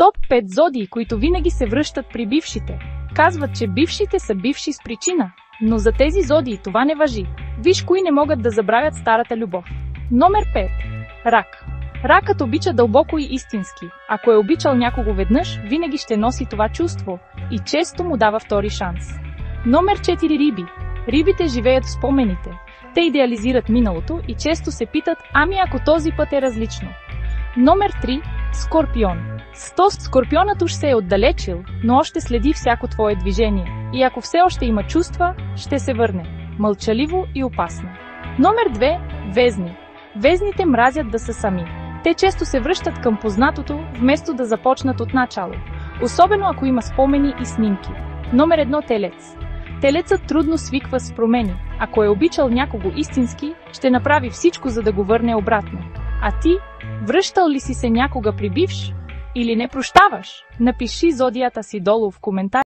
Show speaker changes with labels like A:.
A: Топ 5 зодии, които винаги се връщат при бившите. Казват, че бившите са бивши с причина, но за тези зодии това не важи. Виж кои не могат да забравят старата любов. Номер 5. Рак. Ракът обича дълбоко и истински. Ако е обичал някого веднъж, винаги ще носи това чувство и често му дава втори шанс. Номер 4. Риби. Рибите живеят в спомените. Те идеализират миналото и често се питат, ами ако този път е различно. Номер 3. Скорпион. Скорпионът уж се е отдалечил, но още следи всяко твое движение. И ако все още има чувства, ще се върне. Мълчаливо и опасно. Номер 2. Везни. Везните мразят да са сами. Те често се връщат към познатото, вместо да започнат от начало. Особено ако има спомени и снимки. Номер 1. Телец. Телецът трудно свиква с промени. Ако е обичал някого истински, ще направи всичко, за да го върне обратно. А ти, връщал ли си се някога при бивш? Или не прощаваш? Напиши зодията си долу в коментар.